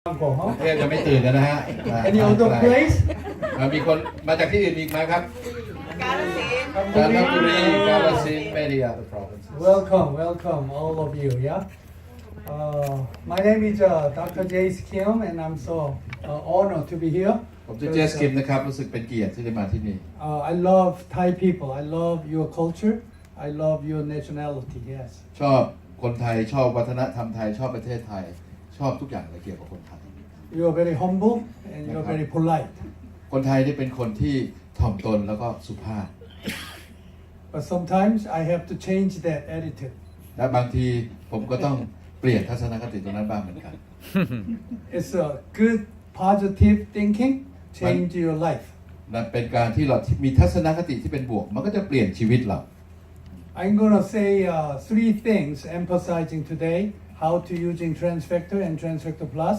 เทพยังไม่ตื่นกันนะฮะ Any other place? มีคนมาจากที่อื่นอีกไหมครับกาฬบุรีกาฬสินธุ์ many other provinces Welcome, all of you. Yeah. My name is Dr. Jace Kim, and I'm so honored to be here. ผมชื่อเจสคิมนะครับรู้สึกเป็นเกียรติที่ได้มาที่นี่ I love Thai people. I love your culture. I love your nationality. Yes. ชอบคนไทยชอบวัฒนธรรมไทยชอบประเทศไทยชอบทุกอย่างเลยเกี่ยวกับคนไทย You are very humble and you are very polite. คนไทยนี่เป็นคนที่ถ่อมตนแล้วก็สุภาพ But sometimes I have to change that attitude. และบางทีผมก็ต้องเปลี่ยนทัศนคติตรงนั้นบ้างเหมือนกัน It's a good, positive thinking. Change your life. นั่นเป็นการที่เรามีทัศนคติที่เป็นบวกมันก็จะเปลี่ยนชีวิตเรา I'm gonna say three things emphasizing today how to using Transfactor and Transfactor Plus.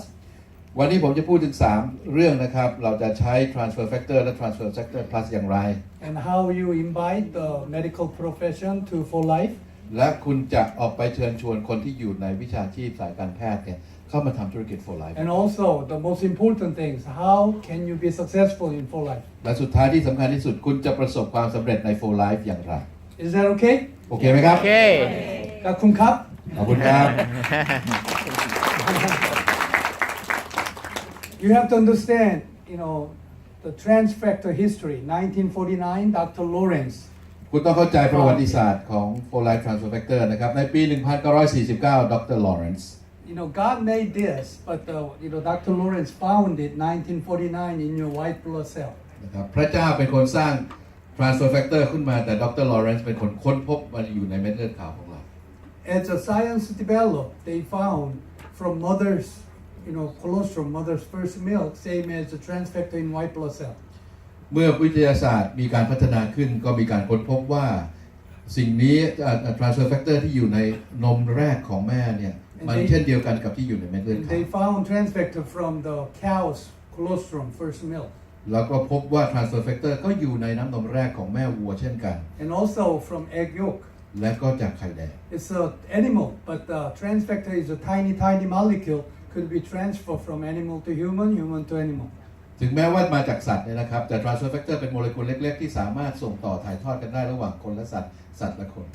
วันนี้ผมจะพูดถึง3เรื่องนะครับเราจะใช้ transfer factor และ transfer factor plus อย่างไร And how you invite the medical profession to for life. และคุณจะออกไปเชิญชวนคนที่อยู่ในวิชาชีพสายการแพทย์เนี่ยเข้ามาทำธุรกิจ for life And also the most important things, how can you be successful in for life? และสุดท้ายที่สำคัญที่สุดคุณจะประสบความสำเร็จใน for life อย่างไร Is that okay? โอเคไหมครับ Okay. ขอบคุณครับ ขอบคุณครับ You have to understand, the Transfactor history. 1949, Dr. Lawrence. คุณต้องเข้าใจประวัติศาสตร์ของ for life transfer factor นะครับในปี 1949 ดร. Lawrence God made this, but Dr. Lawrence found it 1949 in your white blood cell. นะครับพระเจ้าเป็นคนสร้าง transfer factor ขึ้นมาแต่ดร. Lawrence เป็นคนค้นพบมันอยู่ในเม็ดเลือดขาวของเรา As the science developed, they found from mother's, colostrum, mother's first milk, same as the transfactor in white blood cell. เมื่อวิทยาศาสตร์มีการพัฒนาขึ้นก็มีการค้นพบว่าสิ่งนี้transfer factor ที่อยู่ในนมแรกของแม่เนี่ยมันเช่นเดียวกันกับที่อยู่ในเม็ดเลือด And ขาว they found transfactor from the cow's colostrum, first milk. แล้วก็พบว่า transfer factor ก็อยู่ในน้ำนมแรกของแม่วัวเช่นกัน And also from egg yolk. และก็จากไข่แดง It's an animal, but the transfactor is a tiny molecule, could be transferred from animal to human, human to animal. ถึงแม้ว่ามาจากสัตว์เนี่ยนะครับแต่ transfer factor เป็นโมเลกุลเล็กๆที่สามารถส่งต่อถ่ายทอดกันได้ระหว่างคนและสัตว์สัตว์และคน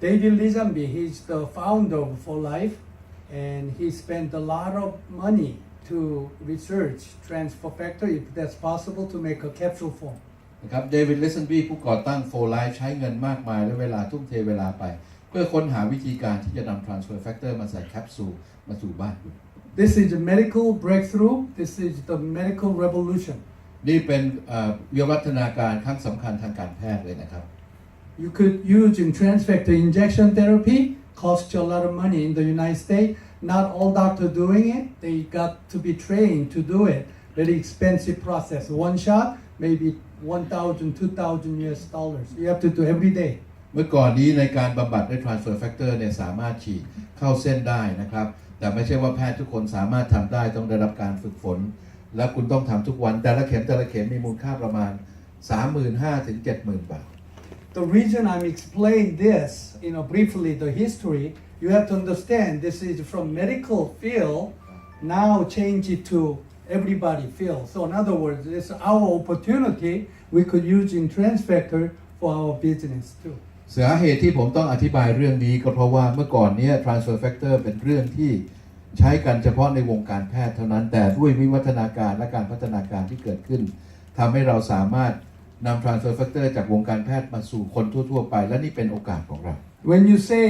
David Lisenby, he's the founder of For Life, and he spent a lot of money to research transfer factor, if that's possible, to make a capsule form. นะครับเดวิด เลสันบีผู้ก่อตั้ง For Life ใช้เงินมากมายและเวลาทุ่มเทเวลาไป เพื่อค้นหาวิธีการที่จะนำ transfer factor มาใส่แคปซูลมาสู่บ้านคุณ This is a medical breakthrough. This is the medical revolution. นี่เป็นวิวัฒนาการครั้งสำคัญทางการแพทย์เลยนะครับ You could use in transfactor injection therapy, cost you a lot of money in the United States. Not all doctors doing it. They got to be trained to do it. Very expensive process. One shot, maybe 1,000, 2,000 US dollars. You have to do every day. เมื่อก่อนนี้ในการบำบัดด้วย transfer factor เนี่ยสามารถฉีดเข้าเส้นได้นะครับแต่ไม่ใช่ว่าแพทย์ทุกคนสามารถทำได้ต้องได้รับการฝึกฝนและคุณต้องทำทุกวันแต่ละเข็มมีมูลค่าประมาณ 35,000 ถึง 70,000 บาท The reason I'm explaining this, briefly the history, you have to understand this is from medical field, now change it to everybody field. So in other words, it's our opportunity we could use in Transfactor for our business too. สาเหตุที่ผมต้องอธิบายเรื่องนี้ก็เพราะว่าเมื่อก่อนเนี่ย transfer factor เป็นเรื่องที่ใช้กันเฉพาะในวงการแพทย์เท่านั้นแต่ด้วยวิวัฒนาการและการพัฒนาการที่เกิดขึ้นทำให้เราสามารถนำ transfer factor จากวงการแพทย์มาสู่คนทั่วๆไปและนี่เป็นโอกาสของเรา When you say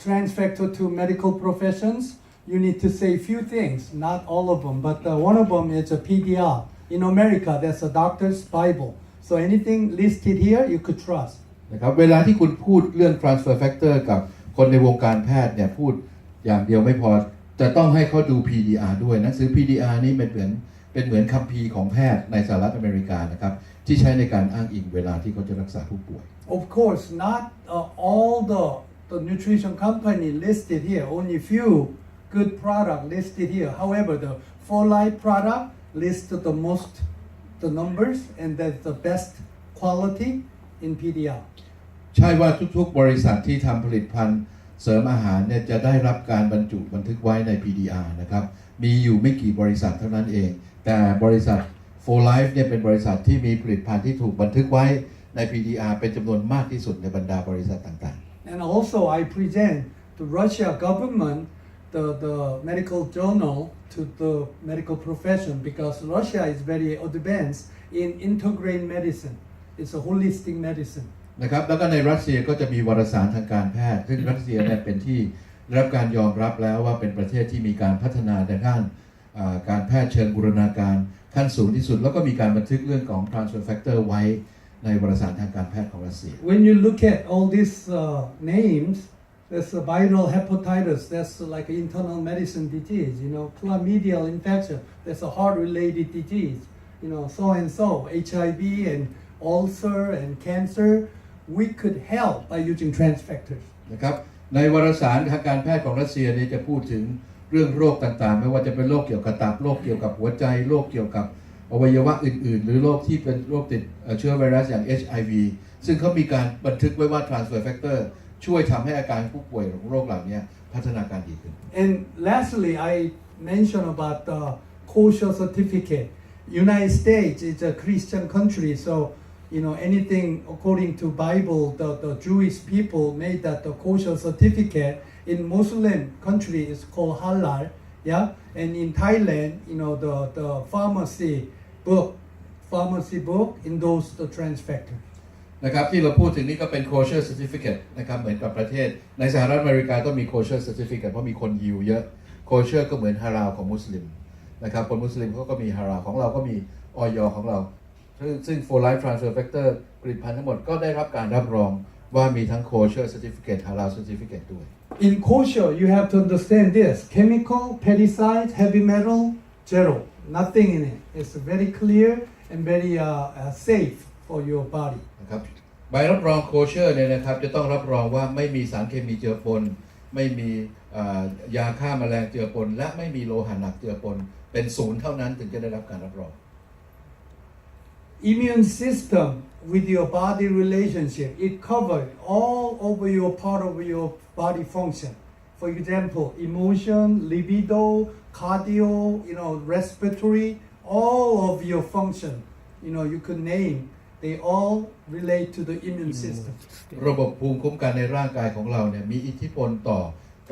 Transfactor to medical professions, you need to say few things, not all of them, but one of them is a PDR. In America, that's a doctor's Bible. So anything listed here, you could trust. นะครับเวลาที่คุณพูดเรื่อง transfer factor กับคนในวงการแพทย์เนี่ยพูดอย่างเดียวไม่พอจะต้องให้เขาดู PDR ด้วยหนังสือ PDR นี้เป็นเหมือนคัมภีร์ของแพทย์ในสหรัฐอเมริกานะครับที่ใช้ในการอ้างอิงเวลาที่เขาจะรักษาผู้ป่วย Of course, not all the nutrition company listed here, only few good product listed here. However, the For Life product listed the numbers, and that's the best quality in PDR. ใช่ว่าทุกๆบริษัทที่ทำผลิตภัณฑ์เสริมอาหารเนี่ยจะได้รับการบรรจุบันทึกไว้ใน PDR นะครับ มีอยู่ไม่กี่บริษัทเท่านั้นเอง แต่บริษัท For Life เนี่ยเป็นบริษัทที่มีผลิตภัณฑ์ที่ถูกบันทึกไว้ใน PDR เป็นจำนวนมากที่สุดในบรรดาบริษัทต่างๆ And also I present the Russia government the medical journal to the medical profession because Russia is very advanced in integrated medicine. It's a holistic medicine. นะครับแล้วก็ในรัสเซียก็จะมีวารสารทางการแพทย์ซึ่งรัสเซียเนี่ยเป็นที่ได้รับการยอมรับแล้วว่าเป็นประเทศที่มีการพัฒนาในด้านการแพทย์เชิงบูรณาการขั้นสูงที่สุดแล้วก็มีการบันทึกเรื่องของ transfer factor ไว้ในวารสารทางการแพทย์ของรัสเซีย When you look at all these names, there's a viral hepatitis, that's like an internal medicine disease, chlamydial infection, that's a heart-related disease, so and so, HIV and ulcer and cancer, we could help by using trans factors. นะครับในวารสารทางการแพทย์ของรัสเซียเนี่ยจะพูดถึงเรื่องโรคต่างๆไม่ว่าจะเป็นโรคเกี่ยวกับตับโรคเกี่ยวกับหัวใจโรคเกี่ยวกับอวัยวะอื่นๆหรือโรคที่เป็นโรคติดเชื้อไวรัสอย่าง HIV ซึ่งเขามีการบันทึกไว้ว่า transfer factor ช่วยทำให้อาการผู้ป่วยของโรคเหล่านี้พัฒนาการดีขึ้น And lastly, I mentioned about the kosher certificate. United States is a Christian country, so anything according to Bible, the Jewish people made that the kosher certificate. In Muslim country is called halal, yeah. And in Thailand, the pharmacy book endorsed the trans factor. นะครับที่เราพูดถึงนี่ก็เป็น kosher certificate นะครับเหมือนกับประเทศในสหรัฐอเมริกาก็มี kosher certificate เพราะมีคนยิวเยอะ kosher ก็เหมือนฮาลาลของมุสลิมนะครับคนมุสลิมเขาก็มีฮาลาลของเราก็มีออยของเราซึ่ง For Life Transfer Factor ผลิตภัณฑ์ทั้งหมดก็ได้รับการรับรองว่ามีทั้ง kosher certificate ฮาลาล certificate ด้วย In kosher, you have to understand this: chemical, pesticide, heavy metal, zero, nothing in it. It's very clear and very safe for your body. นะครับใบรับรอง kosher เนี่ยนะครับจะต้องรับรองว่าไม่มีสารเคมีเจือปนไม่มียาฆ่าแมลงเจือปนและไม่มีโลหะหนักเจือปนเป็นศูนย์เท่านั้นถึงจะได้รับการรับรอง Immune system with your body relationship, it covered all over your part of your body function. For example, emotion, libido, cardio, respiratory, all of your function, you could name, they all relate to the immune system. ระบบภูมิคุ้มกันในร่างกายของเราเนี่ยมีอิทธิพลต่อ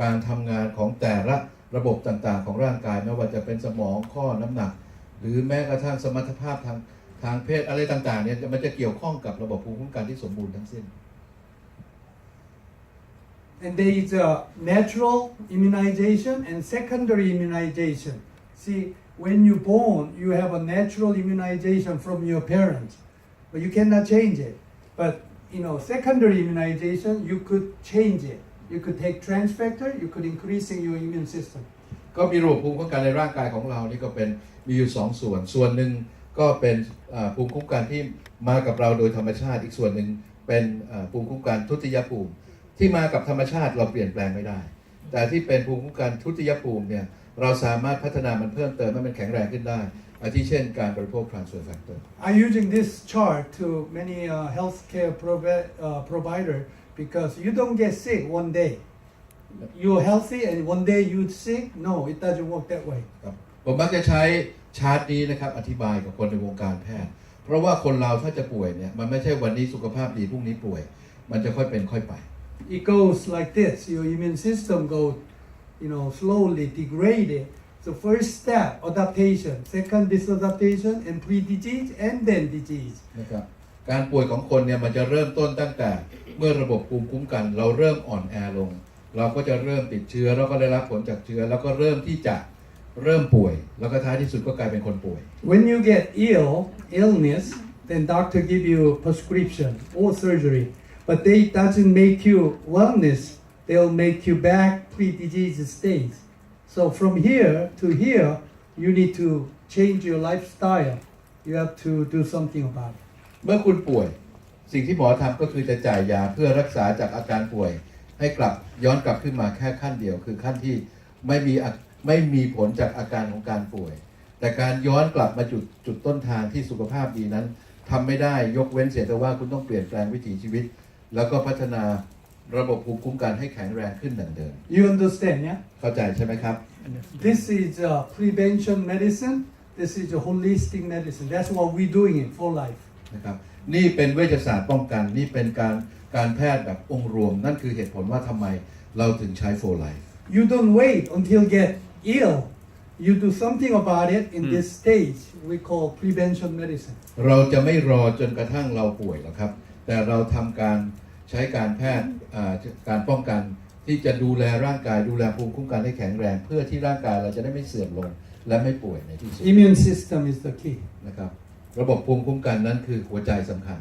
การทำงานของแต่ละระบบต่างๆของร่างกายไม่ว่าจะเป็นสมองข้อน้ำหนักหรือแม้กระทั่งสมรรถภาพทางเพศอะไรต่างๆเนี่ยมันจะเกี่ยวข้องกับระบบภูมิคุ้มกันที่สมบูรณ์ทั้งสิ้น And there is a natural immunization and secondary immunization. See, when you're born, you have a natural immunization from your parents, but you cannot change it. But secondary immunization, you could change it. You could take trans factor, you could increasing your immune system. ก็มีระบบภูมิคุ้มกันในร่างกายของเรานี่ก็เป็นมีอยู่สองส่วนหนึ่งก็เป็นภูมิคุ้มกันที่มากับเราโดยธรรมชาติอีกส่วนหนึ่งเป็นภูมิคุ้มกันทุติยภูมิที่มากับธรรมชาติเราเปลี่ยนแปลงไม่ได้แต่ที่เป็นภูมิคุ้มกันทุติยภูมิเนี่ยเราสามารถพัฒนามันเพิ่มเติมให้มันแข็งแรงขึ้นได้อาทิเช่นการบริโภค transfer factor I'm using this chart to many healthcare provider because you don't get sick one day. You're healthy and one day you're sick. No, it doesn't work that way. ครับผมมักจะใช้ชาร์ตนี้นะครับอธิบายกับคนในวงการแพทย์เพราะว่าคนเราถ้าจะป่วยเนี่ยมันไม่ใช่วันนี้สุขภาพดีพรุ่งนี้ป่วยมันจะค่อยเป็นค่อยไป It goes like this. Your immune system goes, slowly degraded. So first step, adaptation. Second, disadaptation, and pre-disease, and then disease. นะครับการป่วยของคนเนี่ยมันจะเริ่มต้นตั้งแต่เมื่อระบบภูมิคุ้มกันเราเริ่มอ่อนแอลงเราก็จะเริ่มติดเชื้อแล้วก็ได้รับผลจากเชื้อแล้วก็เริ่มที่จะเริ่มป่วยแล้วก็ท้ายที่สุดก็กลายเป็นคนป่วย When you get illness, then doctor give you prescription or surgery, but they doesn't make you wellness. They'll make you back pre-disease stage. So from here to here, you need to change your lifestyle. You have to do something about it. เมื่อคุณป่วยสิ่งที่หมอทำก็คือจะจ่ายยาเพื่อรักษาจากอาการป่วยให้ย้อนกลับขึ้นมาแค่ขั้นเดียวคือขั้นที่ไม่มีผลจากอาการของการป่วยแต่การย้อนกลับมาจุดต้นทางที่สุขภาพดีนั้นทำไม่ได้ยกเว้นเสียแต่ว่าคุณต้องเปลี่ยนแปลงวิถีชีวิตแล้วก็พัฒนาระบบภูมิคุ้มกันให้แข็งแรงขึ้นดังเดิม You understand, yeah? เข้าใจใช่ไหมครับ This is prevention medicine. This is a holistic medicine. That's what we're doing it for life. นะครับนี่เป็นเวชศาสตร์ป้องกันนี่เป็นการแพทย์แบบองค์รวมนั่นคือเหตุผลว่าทำไมเราถึงใช้ for life You don't wait until get ill. You do something about it in this stage we call prevention medicine. เราจะไม่รอจนกระทั่งเราป่วยหรอกครับแต่เราทำการใช้การแพทย์การป้องกันที่จะดูแลร่างกายดูแลภูมิคุ้มกันให้แข็งแรง เพื่อที่ร่างกายเราจะได้ไม่เสื่อมลงและไม่ป่วยในที่สุด Immune system is the key. นะครับระบบภูมิคุ้มกันนั้นคือหัวใจสำคัญ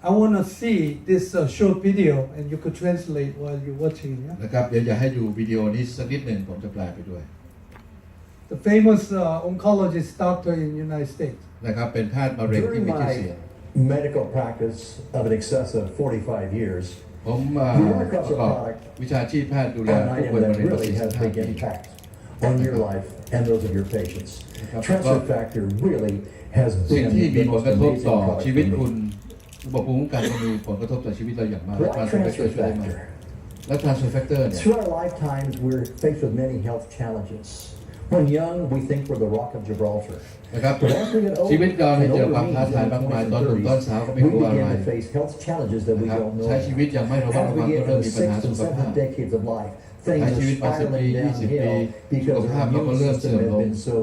I want to see this short video and you could translate while you're watching. Yeah? นะครับเดี๋ยวอยากให้ดูวิดีโอนี้สักนิดหนึ่งผมจะแปลไปด้วย The famous oncologist doctor in the United States. นะครับเป็นแพทย์มะเร็งที่ During มีชื่อเสียง my medical practice of an excess of 45 years, ผมประกอบวิชาชีพแพทย์ดูแล an ผู้ item ป่วยมะ that เร็งมา really has 45 big ปี impact on your life and those of your patients. Transfer factor really has สิ่ง been ที่มี the ผล most กระทบ amazing ต่อ product ชีวิต for คุณ me. ระบบภูมิคุ้มกันจะมีผลกระทบต่อชีวิตเราอย่างมาก Why และ transfer transfer factor ช่วยได้มาก factor? และ transfer factor เนี่ย Through our lifetimes, we're faced with many health challenges. When young, we think we're the Rock of Gibraltar. นะครับ But as we get ชีวิตเรา older เนี่ย and เจอ older ความท้า means ทาย in มาก the มาย 20s ตอนหนุ่ม and ตอนสาวก็ไม่ 30s, รู้ we อะไร begin to face health challenges that we นะครับ don't know ใช้ชีวิตอย่างไม่ระมัด about. ระ As วัง we ก็ get เริ่ม into มี the ปัญหา sixth สุ and ขภาพ seventh decades of life, ใช้ things ชี are วิตมา10 ปี spiraling 20 ปี downhill สุ because ขภาพ our เราก็ immune เริ่มเสื่ system อมล has ง been so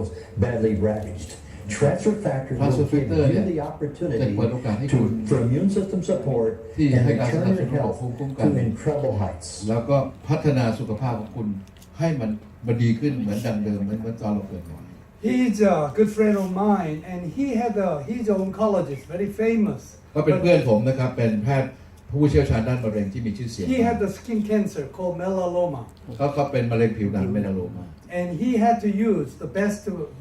badly ravaged. Transfer factors Transfer will give factor you เนี่ย the จะ opportunity เปิดโอกาสให้คุณ for immune system support ที่ and ให้การสนับ return สนุ your นระบบ health ภูมิคุ้มกัน to incredible heights. แล้วก็พัฒนาสุขภาพของคุณให้มันดีขึ้นเหมือนดังเดิมเหมือนตอนเราเกิดใหม่ He's a good friend of mine, and he's an oncologist, very famous. ก็เป็นเพื่อนผมนะครับเป็นแพทย์ผู้เชี่ยวชาญด้านมะเร็งที่มีชื่อเสียง He had the skin cancer called melanoma, เขาเป็นมะเร็งผิวหนังเมลาโลมา and he had to use the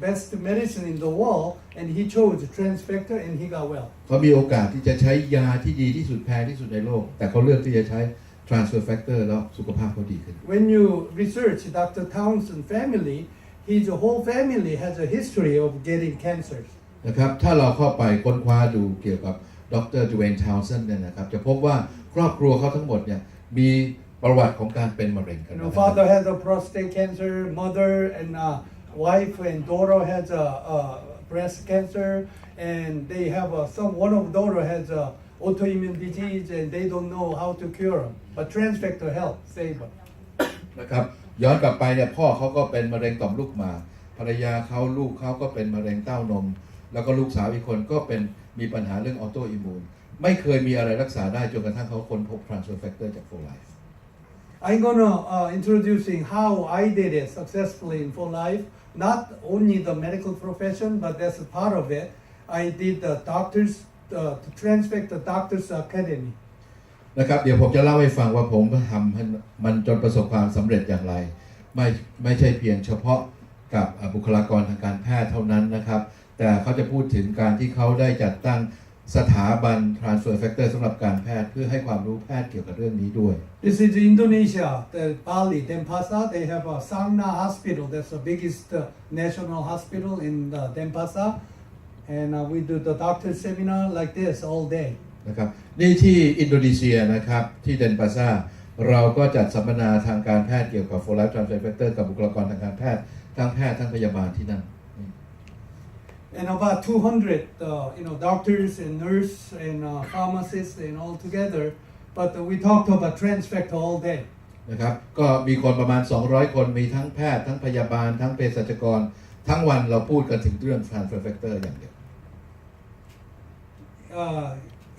best medicine in the world, and he chose Transfector, and he got well. เขามีโอกาสที่จะใช้ยาที่ดีที่สุดแพงที่สุดในโลก แต่เขาเลือกที่จะใช้ transfer factor แล้วสุขภาพเขาดีขึ้น When you research Dr. Townsend family, his whole family has a history of getting cancers. นะครับถ้าเราเข้าไปค้นคว้าดูเกี่ยวกับดร. Dwayne Townsend เนี่ยนะครับจะพบว่าครอบครัวเขาทั้งหมดเนี่ยมีประวัติของการเป็นมะเร็งกัน You นะ know, ครับ father has a prostate cancer, mother and wife and daughter has a breast cancer, and they have one of daughter has a autoimmune disease, and they don't know how to cure them. But Transfector help save them. นะครับย้อนกลับไปเนี่ยพ่อเขาก็เป็นมะเร็งต่อมลูกหมากภรรยาเขาลูกเขาก็เป็นมะเร็งเต้านม แล้วก็ลูกสาวอีกคนก็เป็นมีปัญหาเรื่องออโตอิมมูนไม่เคยมีอะไรรักษาได้จนกระทั่งเขาค้นพบ transfer factor จาก For Life I'm gonna introducing how I did it successfully in For Life. Not only the medical profession, but that's a part of it. I did the doctors, the Transfector Doctors Academy. นะครับเดี๋ยวผมจะเล่าให้ฟังว่าผมทำให้มันจนประสบความสำเร็จอย่างไรไม่ใช่เพียงเฉพาะกับบุคลากรทางการแพทย์เท่านั้นนะครับแต่เขาจะพูดถึงการที่เขาได้จัดตั้งสถาบัน transfer factor สำหรับการแพทย์เพื่อให้ความรู้แพทย์เกี่ยวกับเรื่องนี้ด้วย This is Indonesia, the Bali, Denpasar. They have a Sangna Hospital. That's the biggest national hospital in Denpasar. And we do the doctor seminar like this all day. นะครับนี่ที่อินโดนีเซียนะครับที่เดนปาซาเราก็จัดสัมมนาทางการแพทย์เกี่ยวกับ For Life Transfer Factor กับบุคลากรทางการแพทย์ทั้งแพทย์ทั้งพยาบาลที่นั่น And about 200, doctors and nurses and pharmacists and all together. But we talked about Transfector all day. นะครับก็มีคนประมาณ200คนมีทั้งแพทย์ทั้งพยาบาลทั้งเภสัชกรทั้งวันเราพูดกันถึงเรื่อง transfer factor อย่างเดียว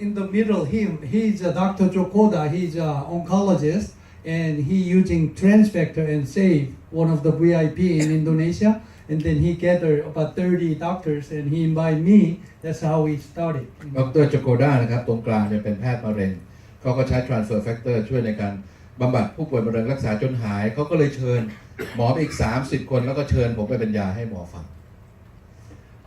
In the middle, he's Dr. Jokoda. He's an oncologist, and he using Transfector and save one of the VIP in Indonesia. And then he gathered about 30 doctors, and he invited me. That's how we started. ดร. โจโกดานะครับตรงกลางเนี่ยเป็นแพทย์มะเร็งเขาก็ใช้ transfer factor ช่วยในการบำบัดผู้ป่วยมะเร็งรักษาจนหายเขาก็เลยเชิญหมออีก30คนแล้วก็เชิญผมไปบรรยายให้หมอฟัง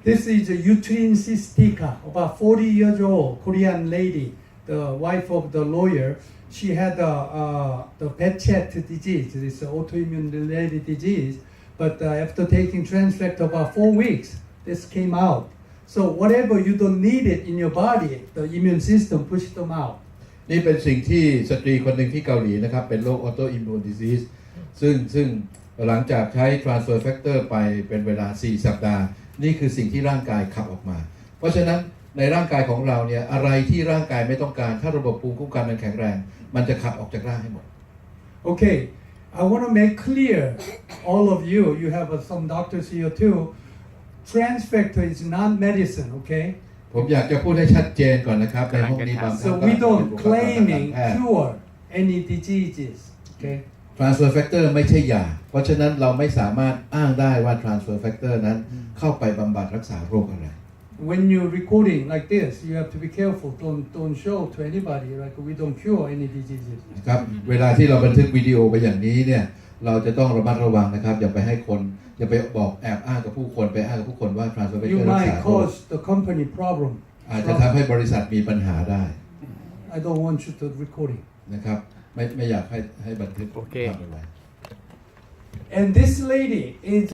This is a uterine cystica, about 40 years old, Korean lady, the wife of the lawyer. She had the Behcet disease, this autoimmune related disease. But after taking Transfector about 4 weeks, this came out. So whatever you don't need it in your body, the immune system pushes them out. นี่เป็นสิ่งที่สตรีคนหนึ่งที่เกาหลีนะครับเป็นโรค autoimmune disease ซึ่ง หลังจากใช้ transfer factor ไปเป็นเวลา 4 สัปดาห์ นี่คือสิ่งที่ร่างกายขับออกมา เพราะฉะนั้นในร่างกายของเราเนี่ยอะไรที่ร่างกายไม่ต้องการถ้าระบบภูมิคุ้มกันมันแข็งแรง มันจะขับออกจากร่างให้หมด Okay, I want to make clear, all of you, you have some doctors here too. Trans factor is not medicine, okay? ผมอยากจะพูดให้ชัดเจนก่อนนะครับในห้องนี้บางท่าน So ก็ we เป็น don't บุคลากรทางการ claiming แพทย์ cure any diseases, okay? transfer factor ไม่ใช่ยา เพราะฉะนั้นเราไม่สามารถอ้างได้ว่า transfer factor นั้นเข้าไปบำบัดรักษาโรคอะไร When you're recording like this, you have to be careful. Don't show to anybody like we don't cure any diseases. นะครับเวลาที่เราบันทึกวิดีโอไปอย่างนี้เนี่ยเราจะต้องระมัดระวังนะครับอย่าไปให้คนอย่าไปบอกแอบอ้างกับผู้คนไปอ้างกับผู้คนว่า transfer You factor รักษา might โรค cause the company problem. อาจจะทำให้บริษัทมีปัญหาได้ I don't want you to recording. นะครับไม่อยากให้บันทึก โอเค ทำอะไร And this lady is